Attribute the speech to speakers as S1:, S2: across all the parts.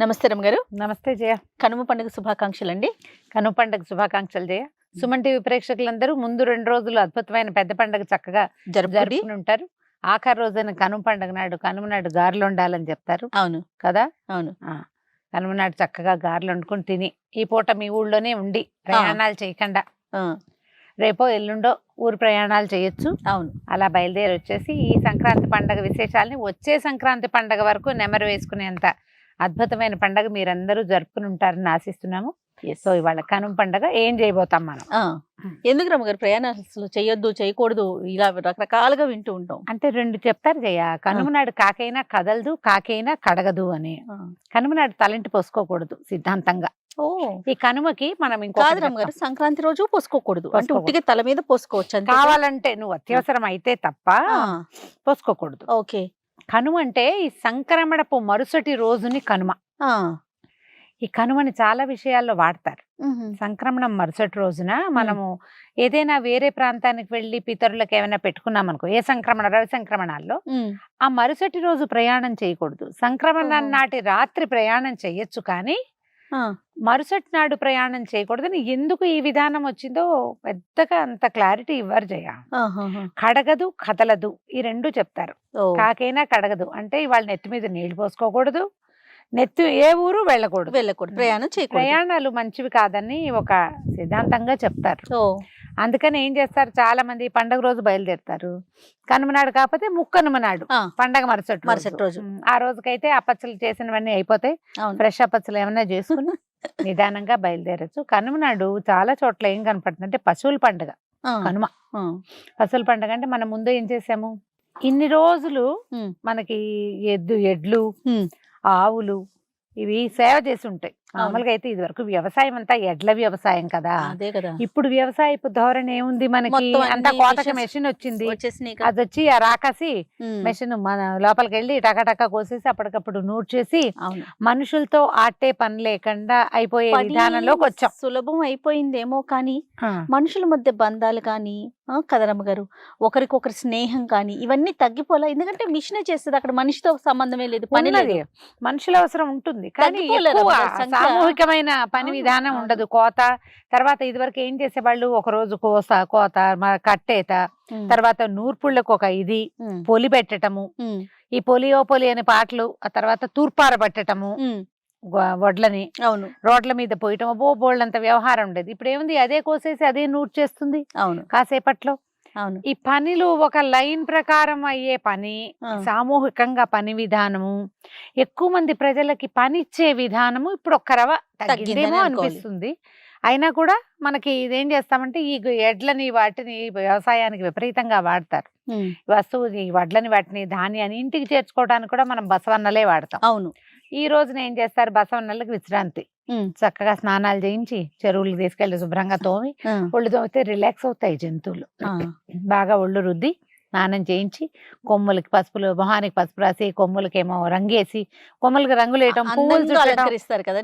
S1: నమస్తే రమగారు.
S2: నమస్తే జయ.
S1: కనుమ పండుగ శుభాకాంక్షలు అండి.
S2: కనుమ పండుగ శుభాకాంక్షలు జయ. సుమన్ టీవీ ప్రేక్షకులందరూ ముందు 2 రోజులు అద్భుతమైన పెద్ద పండుగ చక్కగా జరుపుకుని ఉంటారు. ఆఖరి రోజున కనుమ పండుగ నాడు కనుమ నాడు గారెలు వండాలని చెప్తారు.
S1: అవును
S2: కదా.
S1: అవును.
S2: కనుమ నాడు చక్కగా గారెలు వండుకొని తిని ఈ పూట మీ ఊళ్ళోనే ఉండి ప్రయాణాలు చేయకుండా రేపో ఎల్లుండో ఊరు ప్రయాణాలు చేయొచ్చు.
S1: అవును.
S2: అలా బయలుదేరి వచ్చేసి ఈ సంక్రాంతి పండుగ విశేషాలని వచ్చే సంక్రాంతి పండుగ వరకు నెమరు వేసుకునేంత అద్భుతమైన పండుగ మీరందరూ జరుపుకుని ఉంటారని ఆశిస్తున్నాము. సో ఇవాళ కనుమ పండుగ ఏం చేయబోతాం మనం.
S1: ఎందుకు రమ్మగారు ప్రయాణాలు అసలు చేయొద్దు చేయకూడదు ఇలా రకరకాలుగా వింటూ ఉంటాం.
S2: అంటే 2 చెప్తారు జయ. కనుమ నాడు కాకైనా కదలదు, కాకైనా కడగదు అని. కనుమ నాడు తలంటి పోసుకోకూడదు సిద్ధాంతంగా. ఈ కనుమకి మనం
S1: కాదు రమ్మగారు, సంక్రాంతి రోజు పోసుకోకూడదు అంటే ఉట్టిగా తల మీద పోసుకోవచ్చు.
S2: కావాలంటే నువ్వు అత్యవసరం అయితే తప్ప పోసుకోకూడదు.
S1: ఓకే.
S2: కనుమ అంటే ఈ సంక్రమణపు మరుసటి రోజుని కనుమ. ఈ కనుమని చాలా విషయాల్లో వాడతారు. సంక్రమణం మరుసటి రోజున మనము ఏదైనా వేరే ప్రాంతానికి వెళ్ళి పితరులకు ఏమైనా పెట్టుకున్నాం అనుకో, ఏ సంక్రమణ రవి సంక్రమణాల్లో ఆ మరుసటి రోజు ప్రయాణం చేయకూడదు. సంక్రమణం నాటి రాత్రి ప్రయాణం చెయ్యొచ్చు కానీ మరుసటి నాడు ప్రయాణం చేయకూడదని ఎందుకు ఈ విధానం వచ్చిందో పెద్దగా అంత క్లారిటీ ఇవ్వరు జయ. కడగదు కదలదు ఈ 2 చెప్తారు. కాకైనా కడగదు అంటే ఇవాళ నెత్తి మీద నీళ్లు పోసుకోకూడదు, నెత్తి ఏ ఊరు వెళ్ళకూడదు,
S1: ప్రయాణం చేయకూడదు,
S2: ప్రయాణాలు మంచివి కాదని ఒక సిద్ధాంతంగా చెప్తారు. అందుకని ఏం చేస్తారు, చాలా మంది పండగ రోజు బయలుదేరుతారు. కనుమ నాడు కాకపోతే ముక్కనుమ నాడు పండగ మరుసటి రోజు. ఆ రోజుకైతే అప్పచ్చలు చేసినవన్నీ అయిపోతాయి. ఫ్రెష్ అప్పచ్చలు ఏమైనా చేసుకుని నిదానంగా బయలుదేరచ్చు. కనుమ నాడు చాలా చోట్ల ఏం కనపడుతుంది అంటే పశువుల పండుగ కనుమ. పశువుల పండుగ అంటే మనం ముందు ఏం చేసాము, ఇన్ని రోజులు మనకి ఎడ్లు ఆవులు ఇవి సేవ చేసి ఉంటాయి. మామూలుగా అయితే ఇది వరకు వ్యవసాయం అంతా ఎడ్ల వ్యవసాయం కదా. ఇప్పుడు వ్యవసాయపు ధోరణి ఏముంది, మనకి అంతా కోతక మెషిన్ వచ్చింది. అది వచ్చి ఆ రాకాసి మెషిన్ మన లోపలికి వెళ్ళి టకటక కోసేసి అప్పటికప్పుడు నూర్చేసి మనుషులతో ఆటే పని లేకుండా అయిపోయే విధానంలోకి వచ్చాం.
S1: సులభం అయిపోయిందేమో కానీ మనుషుల మధ్య బంధాలు కానీ కదరమ్మ గారు, ఒకరికొకరి స్నేహం కానీ ఇవన్నీ తగ్గిపోలే. ఎందుకంటే మిషనే చేస్తుంది, అక్కడ మనిషితో సంబంధమే లేదు. పని
S2: మనుషుల అవసరం ఉంటుంది కానీ సామూహికమైన పని విధానం ఉండదు. కోత తర్వాత ఇదివరకు ఏం చేసేవాళ్ళు, ఒక రోజు కోత కట్టేత, తర్వాత నూర్పుళ్ళకు ఒక ఇది పొలి పెట్టటము, ఈ పొలియో పొలి అనే పాటలు, ఆ తర్వాత తూర్పార పట్టటము వడ్లని రోడ్ల మీద పోయటం, బోళ్ళంత వ్యవహారం ఉండేది. ఇప్పుడు ఏముంది, అదే కోసేసి అదే నూర్చేస్తుంది కాసేపట్లో. ఈ పనిలు ఒక లైన్ ప్రకారం అయ్యే పని, సామూహికంగా పని విధానము, ఎక్కువ మంది ప్రజలకి పని ఇచ్చే విధానము ఇప్పుడు ఒక్క రవ తగ్గిందేమో అనిపిస్తుంది. అయినా కూడా మనకి ఇదేం చేస్తామంటే ఈ ఎడ్లని వాటిని వ్యవసాయానికి విపరీతంగా వాడతారు. వస్తువు ఈ వడ్లని వాటిని ధాన్యాన్ని ఇంటికి చేర్చుకోవడానికి కూడా మనం బసవన్నలే వాడతాం.
S1: అవును.
S2: ఈ రోజున ఏం చేస్తారు, బసవన్నలకు విశ్రాంతి, చక్కగా స్నానాలు చేయించి చెరువులకు తీసుకెళ్లి శుభ్రంగా తోమి ఒళ్ళు తోమితే రిలాక్స్ అవుతాయి జంతువులు. బాగా ఒళ్ళు రుద్ది స్నానం చేయించి కొమ్ములకి పసుపులు, మొహానికి పసుపు రాసి, కొమ్ములకేమో రంగేసి, కొమ్ములకి రంగులు వేయటం, పువ్వులు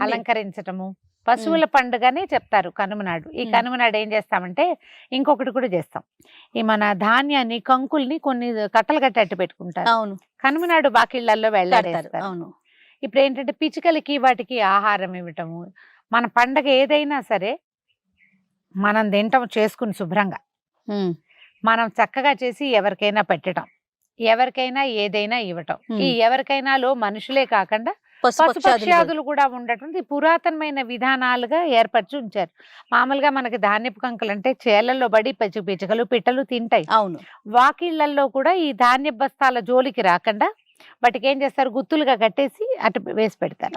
S2: అలంకరించటము పశువుల పండుగనే చెప్తారు కనుమ నాడు. ఈ కనుమ నాడు ఏం చేస్తామంటే ఇంకొకటి కూడా చేస్తాం. ఈ మన ధాన్యాన్ని కంకుల్ని కొన్ని కట్టలు కట్టేట్టు పెట్టుకుంటారు. కనుమ నాడు బాకిళ్లలో వెళ్ళాడేస్తారు. ఇప్పుడు ఏంటంటే పిచ్చుకలకి వాటికి ఆహారం ఇవ్వటము, మన పండగ ఏదైనా సరే మనం తింటాం చేసుకుని శుభ్రంగా మనం చక్కగా చేసి ఎవరికైనా పెట్టడం, ఎవరికైనా ఏదైనా ఇవ్వటం. ఈ ఎవరికైనాలో మనుషులే కాకుండా పశుపక్ష్యాదులు కూడా ఉండటం పురాతనమైన విధానాలుగా ఏర్పరిచి ఉంచారు. మామూలుగా మనకి ధాన్యపు కంకులు అంటే చేలల్లో పడి పిచ్చుకలు పిట్టలు తింటాయి. వాకిళ్లలో కూడా ఈ ధాన్య బస్తాల జోలికి రాకుండా వాటికి ఏం చేస్తారు, గుత్తులుగా కట్టేసి అటు వేసి పెడతారు.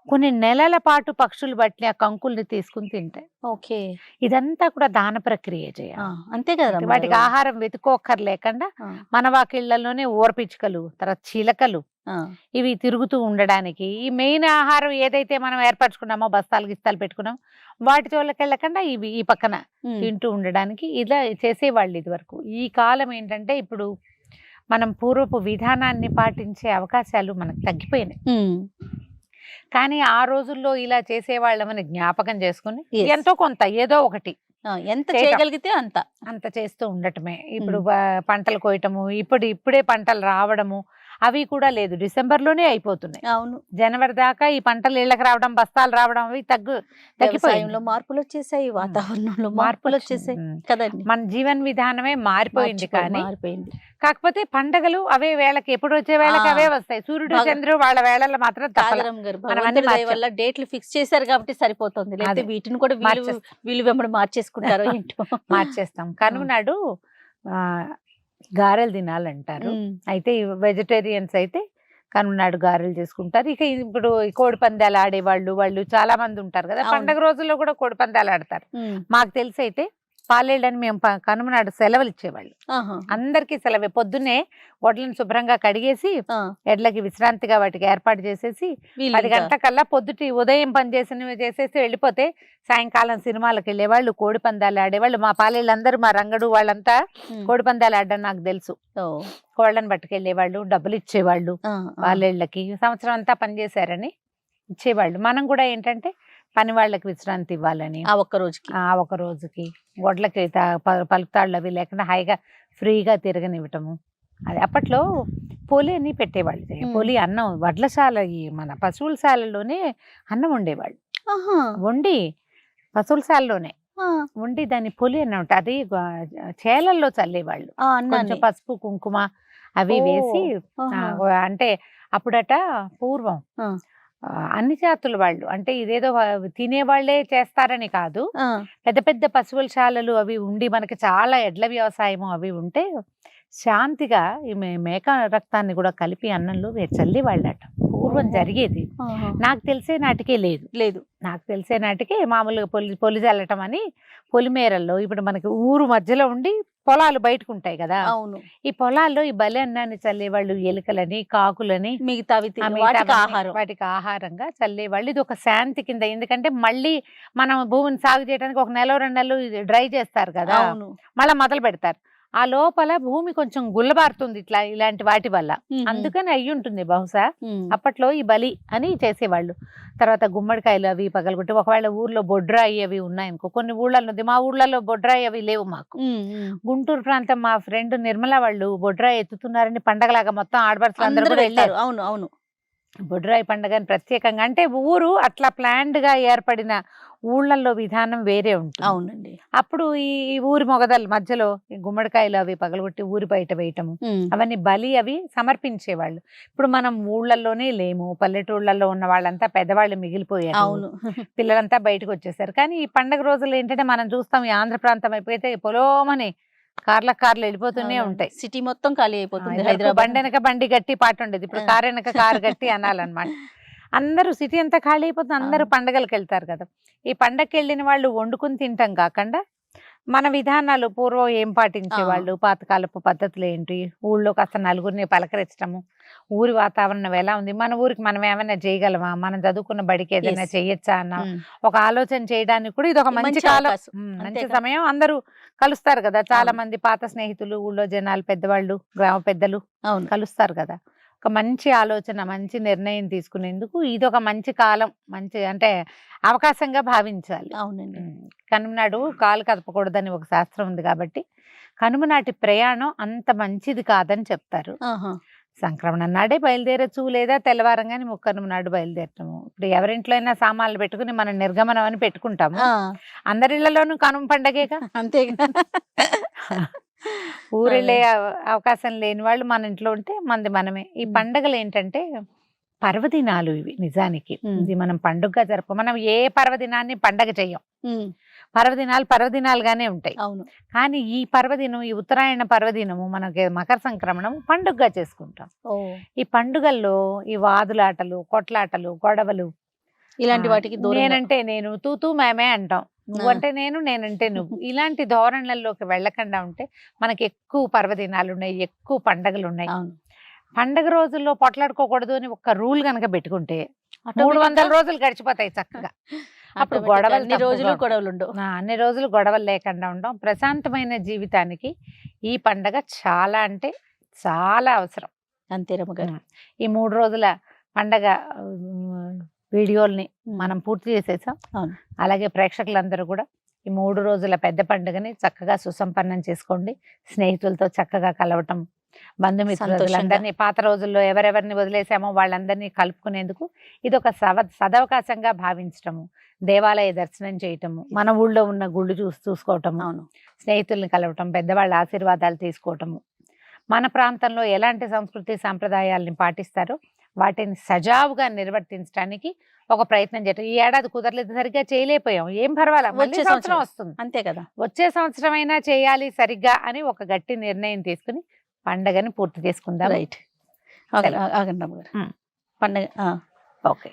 S2: కొన్ని నెలల పాటు పక్షులు బట్టి ఆ కంకుల్ని తీసుకుని తింటాయి.
S1: ఓకే.
S2: ఇదంతా కూడా దాన ప్రక్రియ చేయాలి.
S1: అంతే కదా.
S2: వాటికి ఆహారం వెతుకోక్కర్లేకుండా మన వాకిళ్లలోనే ఊరపిచ్చుకలు, తర్వాత చిలకలు ఇవి తిరుగుతూ ఉండడానికి ఈ మెయిన్ ఆహారం ఏదైతే మనం ఏర్పరచుకున్నామో బస్తాలు గిస్తాలు పెట్టుకున్నాం వాటి జోళ్ళకి వెళ్ళకుండా ఇవి ఈ పక్కన తింటూ ఉండడానికి ఇలా చేసేవాళ్ళు ఇది వరకు. ఈ కాలం ఏంటంటే ఇప్పుడు మనం పూర్వపు విధానాన్ని పాటించే అవకాశాలు మనకు తగ్గిపోయినాయి. కానీ ఆ రోజుల్లో ఇలా చేసేవాళ్ళమని జ్ఞాపకం చేసుకుని ఎంతో కొంత ఏదో ఒకటి
S1: ఎంత చేయగలిగితే అంత
S2: చేస్తూ ఉండటమే. ఇప్పుడు పంటలు కోయటము, ఇప్పుడే పంటలు రావడము, అవి కూడా లేదు, డిసెంబర్లోనే అయిపోతున్నాయి.
S1: అవును,
S2: జనవరి దాకా ఈ పంటలు ఇళ్ళకి రావడం, బస్తాలు రావడం అవి తగ్గిపోయింది.
S1: వ్యవసాయంలో మార్పులు వచ్చేసాయి, వాతావరణంలో మార్పులు వచ్చేసాయి కదండి.
S2: మన జీవన విధానమే మారిపోయింది. కానీ
S1: మారిపోయింది.
S2: కాకపోతే పండగలు అవే వేళకి, ఎప్పుడు వచ్చే వేళకి అవే వస్తాయి. సూర్యుడు చంద్రుడు వాళ్ళ వేళల్లో మాత్రం
S1: కాదరం గారు వల్ల డేట్లు ఫిక్స్ చేశారు కాబట్టి సరిపోతుంది. లేకపోతే వీటిని కూడా వీళ్ళు వెంబడి మార్చేసుకుంటారో ఏంటో.
S2: మార్చేస్తాం. కనుమ నాడు గారెలు తినాలంటారు. అయితే వెజిటేరియన్స్ అయితే కనుమ నాడు గారెలు చేసుకుంటారు. ఇక ఇప్పుడు కోడి పందాలు ఆడేవాళ్ళు వాళ్ళు చాలా మంది ఉంటారు కదా, పండగ రోజుల్లో కూడా కోడి పందాలు ఆడతారు. మాకు తెలిసి అయితే పాలేళ్ళని మేము కనుమ నాడు సెలవులు ఇచ్చేవాళ్ళు. అందరికీ సెలవే. పొద్దున్నే వడ్లను శుభ్రంగా కడిగేసి ఎడ్లకి విశ్రాంతిగా వాటికి ఏర్పాటు చేసేసి 10 గంటలకల్లా పొద్దుటి ఉదయం పని చేసేసి వెళ్ళిపోతే సాయంకాలం సినిమాలకు వెళ్ళేవాళ్ళు, కోడి పందాలు ఆడేవాళ్ళు. మా పాలేళ్ళందరూ, మా రంగడు వాళ్ళంతా కోడి పందాలు ఆడడం నాకు తెలుసు. కోళ్ళని పట్టుకెళ్ళేవాళ్ళు, డబ్బులు ఇచ్చేవాళ్ళు. పాలేళ్ళకి సంవత్సరం అంతా పనిచేశారని ఇచ్చేవాళ్ళు. మనం కూడా ఏంటంటే పని వాళ్ళకి విశ్రాంతి ఇవ్వాలని ఆ ఒక్క రోజుకి గొడ్లకి పలుకుతాళ్ళు అవి లేకుండా హాయిగా ఫ్రీగా తిరగనివ్వటము. అది అప్పట్లో పోలి అని పెట్టేవాళ్ళు. పోలి అన్నం వడ్లశాల, ఈ మన పశువుల శాలలోనే అన్నం వండేవాళ్ళు. వండి పశువుల శాలలోనే వండి దాన్ని పొలి అని ఉంటుంది. అది చేలల్లో చల్లేవాళ్ళు. కొంచెం పసుపు కుంకుమ అవి వేసి. అంటే అప్పుడట పూర్వం అన్ని జాతుల వాళ్ళు, అంటే ఇదేదో తినేవాళ్లే చేస్తారని కాదు, పెద్ద పెద్ద పశువుల శాలలు అవి ఉండి మనకి చాలా ఎడ్ల వ్యవసాయము అవి ఉంటే శాంతిగా ఈ మేక రక్తాన్ని కూడా కలిపి అన్నంలో చల్లి వాళ్ళట. పూర్వం జరిగేది. నాకు తెలిసే నాటికే లేదు. నాకు తెలిసే నాటికే మామూలుగా పొలి చల్లటం అని పొలిమేరల్లో, ఇప్పుడు మనకి ఊరు మధ్యలో ఉండి పొలాలు బయటకు ఉంటాయి కదా, ఈ పొలాల్లో ఈ బలి అన్నాన్ని చల్లేవాళ్ళు. ఎలుకలని, కాకులని, వాటికి ఆహారంగా చల్లేవాళ్ళు. ఇది ఒక శాంతి కింద. ఎందుకంటే మళ్ళీ మనం భూమిని సాగు చేయడానికి 1 నెల 2 నెలలు డ్రై చేస్తారు కదా, మళ్ళీ మొదలు పెడతారు. ఆ లోపల భూమి కొంచెం గుల్లబారుతుంది ఇలాంటి వాటి వల్ల. అందుకని అయ్యి ఉంటుంది బహుశా అప్పట్లో ఈ బలి అని చేసేవాళ్ళు. తర్వాత గుమ్మడికాయలు అవి పగలగొట్టి, ఒకవేళ ఊర్లో బొడ్రాయి అవి ఉన్నాయనుకో, కొన్ని ఊళ్ళల్లో ఉంది, మా ఊళ్ళలో బొడ్రాయి అవి లేవు మాకు. గుంటూరు ప్రాంతం మా ఫ్రెండ్ నిర్మల వాళ్ళు బొడ్రాయి ఎత్తుతున్నారని పండగలాగా మొత్తం ఆడపడుచులు అందరూ కూడా వెళ్ళారు. అవును, బొడ్రాయి పండుగని ప్రత్యేకంగా, అంటే ఊరు అట్లా ప్లాన్డ్ గా ఏర్పడిన ఊళ్ళల్లో విధానం వేరే ఉంటుంది. అవునండి. అప్పుడు ఈ ఊరి మొగదల మధ్యలో ఈ గుమ్మడికాయలు అవి పగలగొట్టి ఊరి బయట వేయటము, అవన్నీ బలి అవి సమర్పించేవాళ్ళు. ఇప్పుడు మనం ఊళ్ళల్లోనే లేము, పల్లెటూళ్ళల్లో ఉన్న వాళ్ళంతా పెద్దవాళ్ళు మిగిలిపోయారు. అవును, పిల్లలంతా బయటకు వచ్చేసారు. కానీ ఈ పండుగ రోజులు ఏంటంటే మనం చూస్తాం, ఈ ఆంధ్ర ప్రాంతం అయిపోతే పొలోమని కార్లు వెళ్ళిపోతూనే ఉంటాయి. సిటీ మొత్తం ఖాళీ అయిపోతుంది. హైదరాబాద్ బండి వెనక బండి గట్టి పాట ఉండేది, ఇప్పుడు కారు వెనక కారు గట్టి అనాలన్నమాట. అందరూ సిటీ అంతా ఖాళీ అయిపోతుంది. అందరూ పండగలకు వెళ్తారు కదా. ఈ పండగకి వెళ్ళిన వాళ్ళు వండుకుని తింటాం కాకుండా మన విధానాలు పూర్వం ఏం పాటించేవాళ్ళు, పాతకాలపు పద్ధతులు ఏంటి, ఊళ్ళో కాస్త నలుగురిని పలకరించడము, ఊరి వాతావరణం ఎలా ఉంది, మన ఊరికి మనం ఏమైనా చేయగలమా, మనం చదువుకున్న బడికి ఏదైనా చేయొచ్చా అన్న ఒక ఆలోచన చేయడానికి కూడా ఇది ఒక మంచి కాలం, మంచి సమయం. అందరూ కలుస్తారు కదా, చాలా మంది పాత స్నేహితులు, ఊళ్ళో జనాలు, పెద్దవాళ్ళు, గ్రామ పెద్దలు కలుస్తారు కదా. ఒక మంచి ఆలోచన, మంచి నిర్ణయం తీసుకునేందుకు ఇది ఒక మంచి కాలం, మంచి అంటే అవకాశంగా భావించాలి. అవునండి. కనుమ నాడు కాలు కదపకూడదని ఒక శాస్త్రం ఉంది కాబట్టి కనుమ నాటి ప్రయాణం అంత మంచిది కాదని చెప్తారు. సంక్రమణ నాడే బయలుదేరచ్చు, లేదా తెల్లవారంగానే ముక్కనుమ నాడు బయలుదేరటము. ఇప్పుడు ఎవరింట్లో అయినా సామాన్లు పెట్టుకుని మనం నిర్గమనం అని పెట్టుకుంటాము. అందరిళ్లలోనూ కనుమ పండగేగా, అంతేగా. ఊరెళ్ళే అవకాశం లేని వాళ్ళు మన ఇంట్లో ఉంటే మనమే. ఈ పండగలు ఏంటంటే పర్వదినాలు ఇవి. నిజానికి ఇది మనం పండుగగా మనం ఏ పర్వదినాన్ని పండగ చెయ్యం. పర్వదినాలుగానే ఉంటాయి. అవును. కానీ ఈ పర్వదినం, ఈ ఉత్తరాయణ పర్వదినము, మనకి మకర సంక్రమణం పండుగగా చేసుకుంటాం. ఈ పండుగల్లో ఈ వాదులాటలు, కొట్లాటలు, గొడవలు, ఇలాంటి వాటికి నేనంటే నేను, తూతూ మేమే అంటాం, నువ్వంటే నేను, నేనంటే నువ్వు, ఇలాంటి ధోరణులలోకి వెళ్ళకుండా ఉంటే మనకి ఎక్కువ పర్వదినాలు ఉన్నాయి, ఎక్కువ పండగలు ఉన్నాయి. పండగ రోజుల్లో పొట్లాడుకోకూడదు అని ఒక రూల్ కనుక పెట్టుకుంటే 300 రోజులు గడిచిపోతాయి చక్కగా. అప్పుడు అన్ని రోజులు గొడవలు లేకుండా ఉండడం. ప్రశాంతమైన జీవితానికి ఈ పండగ చాలా అంటే చాలా అవసరం. అంతే రమ్మగారు. ఈ 3 రోజుల పండగ వీడియోల్ని మనం పూర్తి చేసేసాం. అలాగే ప్రేక్షకులందరూ కూడా ఈ 3 రోజుల పెద్ద పండుగని చక్కగా సుసంపన్నం చేసుకోండి. స్నేహితులతో చక్కగా కలవటం, బంధుమిత్రులందరినీ పాత రోజుల్లో ఎవరెవరిని వదిలేసామో వాళ్ళందరినీ కలుపుకునేందుకు ఇది ఒక సదవకాశంగా భావించటము, దేవాలయ దర్శనం చేయటము, మన ఊళ్ళో ఉన్న గుళ్ళు చూసుకోవటము,
S1: అవును,
S2: స్నేహితుల్ని కలవటం, పెద్దవాళ్ళ ఆశీర్వాదాలు తీసుకోవటము, మన ప్రాంతంలో ఎలాంటి సంస్కృతి సాంప్రదాయాలని పాటిస్తారో వాటిని సజావుగా నిర్వర్తించడానికి ఒక ప్రయత్నం చేయటం. ఈ ఏడాది కుదరలేదు, సరిగ్గా చేయలేకపోయాం, ఏం పర్వాలేదు, వచ్చే సంవత్సరం వస్తుంది,
S1: అంతే కదా,
S2: వచ్చే సంవత్సరం అయినా చేయాలి సరిగ్గా అని ఒక గట్టి నిర్ణయం తీసుకుని పండగని పూర్తి చేసుకుందాం.
S1: రైట్. ఆగండి రమ్మగారు, పండగ
S2: ఓకే.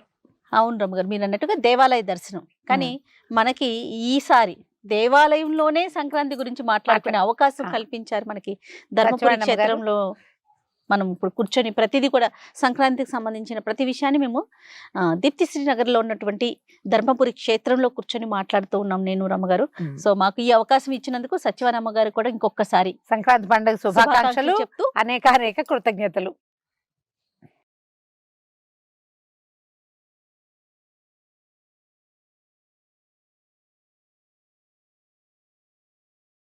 S1: అవును రమ్మగారు, మీరు అన్నట్టుగా దేవాలయ దర్శనం. కానీ మనకి ఈసారి దేవాలయంలోనే సంక్రాంతి గురించి మాట్లాడుకునే అవకాశం కల్పించారు మనకి ధర్మపురి క్షేత్రంలో. మనం ఇప్పుడు కూర్చొని ప్రతిదీ కూడా సంక్రాంతికి సంబంధించిన ప్రతి విషయాన్ని మేము దీప్తి శ్రీనగర్లో ఉన్నటువంటి ధర్మపురి క్షేత్రంలో కూర్చొని మాట్లాడుతూ ఉన్నాం నేను రమ్మగారు. సో మాకు ఈ అవకాశం ఇచ్చినందుకు సత్యవానమ్మ గారు కూడా ఇంకొకసారి
S2: సంక్రాంతి పండుగ శుభాకాంక్షలు
S1: చెప్తూ
S2: అనేక కృతజ్ఞతలు.